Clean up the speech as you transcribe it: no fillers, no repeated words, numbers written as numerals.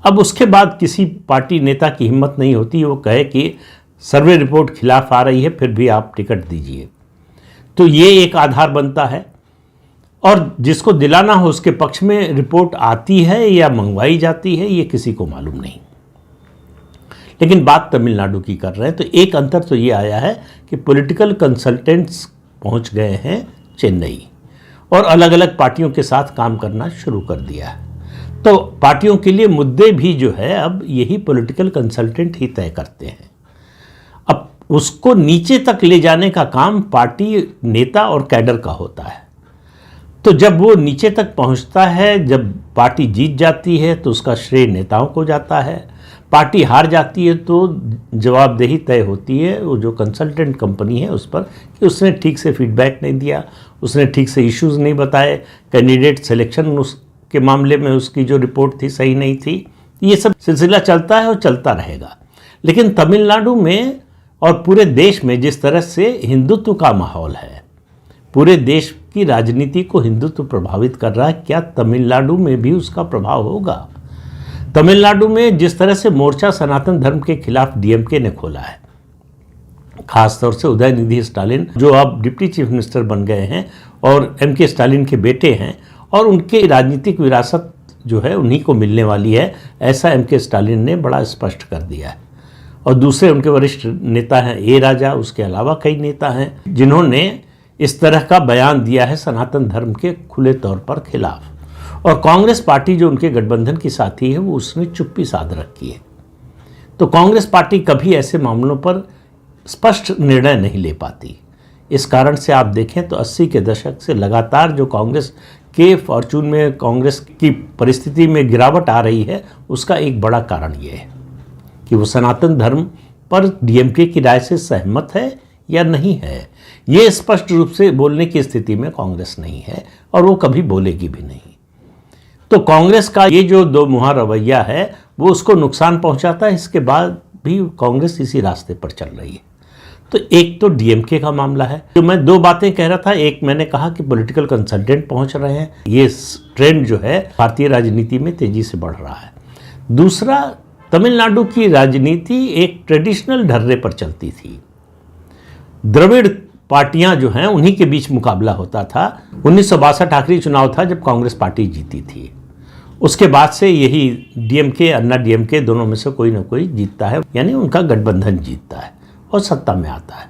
अब उसके बाद किसी पार्टी नेता की हिम्मत नहीं होती वो कहे कि सर्वे रिपोर्ट खिलाफ आ रही है फिर भी आप टिकट दीजिए। तो ये एक आधार बनता है, और जिसको दिलाना हो उसके पक्ष में रिपोर्ट आती है या मंगवाई जाती है ये किसी को मालूम नहीं। लेकिन बात तमिलनाडु की कर रहे हैं तो एक अंतर तो ये आया है कि पॉलिटिकल कंसल्टेंट्स पहुंच गए हैं चेन्नई और अलग अलग पार्टियों के साथ काम करना शुरू कर दिया है। तो पार्टियों के लिए मुद्दे भी जो है अब यही पॉलिटिकल कंसल्टेंट ही तय करते हैं। अब उसको नीचे तक ले जाने का काम पार्टी नेता और कैडर का होता है। तो जब वो नीचे तक पहुंचता है, जब पार्टी जीत जाती है तो उसका श्रेय नेताओं को जाता है, पार्टी हार जाती है तो जवाबदेही तय होती है वो जो कंसल्टेंट कंपनी है उस पर कि उसने ठीक से फीडबैक नहीं दिया, उसने ठीक से इश्यूज़ नहीं बताए, कैंडिडेट सिलेक्शन उसके मामले में उसकी जो रिपोर्ट थी सही नहीं थी। ये सब सिलसिला चलता है और चलता रहेगा। लेकिन तमिलनाडु में और पूरे देश में जिस तरह से हिंदुत्व का माहौल है, पूरे देश की राजनीति को हिंदुत्व प्रभावित कर रहा है, क्या तमिलनाडु में भी उसका प्रभाव होगा? तमिलनाडु में जिस तरह से मोर्चा सनातन धर्म के खिलाफ डीएमके ने खोला है, खासतौर से उदयनिधि स्टालिन जो अब डिप्टी चीफ मिनिस्टर बन गए हैं और एमके स्टालिन के बेटे हैं, और उनकी राजनीतिक विरासत जो है उन्हीं को मिलने वाली है, ऐसा एमके स्टालिन ने बड़ा स्पष्ट कर दिया है। और दूसरे उनके वरिष्ठ नेता हैं ए राजा, उसके अलावा कई नेता हैं जिन्होंने इस तरह का बयान दिया है सनातन धर्म के खुले तौर पर खिलाफ। और कांग्रेस पार्टी जो उनके गठबंधन की साथी है वो उसने चुप्पी साध रखी है। तो कांग्रेस पार्टी कभी ऐसे मामलों पर स्पष्ट निर्णय नहीं ले पाती। इस कारण से आप देखें तो 80 के दशक से लगातार जो कांग्रेस के फॉर्चून में, कांग्रेस की परिस्थिति में गिरावट आ रही है, उसका एक बड़ा कारण ये है कि वो सनातन धर्म पर डीएमके की राय से सहमत है या नहीं है। ये स्पष्ट रूप से बोलने की स्थिति में कांग्रेस नहीं है और वो कभी बोलेगी भी नहीं। तो कांग्रेस का ये जो दो मुहा रवैया है वो उसको नुकसान पहुंचाता है। इसके बाद भी कांग्रेस इसी रास्ते पर चल रही है। तो एक तो डीएमके का मामला है, जो मैं दो बातें कह रहा था। एक मैंने कहा कि पॉलिटिकल कंसल्टेंट पहुंच रहे हैं, ये ट्रेंड जो है भारतीय राजनीति में तेजी से बढ़ रहा है। दूसरा, तमिलनाडु की राजनीति एक ट्रेडिशनल ढर्रे पर चलती थी। द्रविड़ पार्टियां जो हैं उन्हीं के बीच मुकाबला होता था। 1962 आखिरी चुनाव था जब कांग्रेस पार्टी जीती थी। उसके बाद से यही डीएमके, अन्ना डीएमके दोनों में से कोई ना कोई जीतता है, यानी उनका गठबंधन जीतता है और सत्ता में आता है।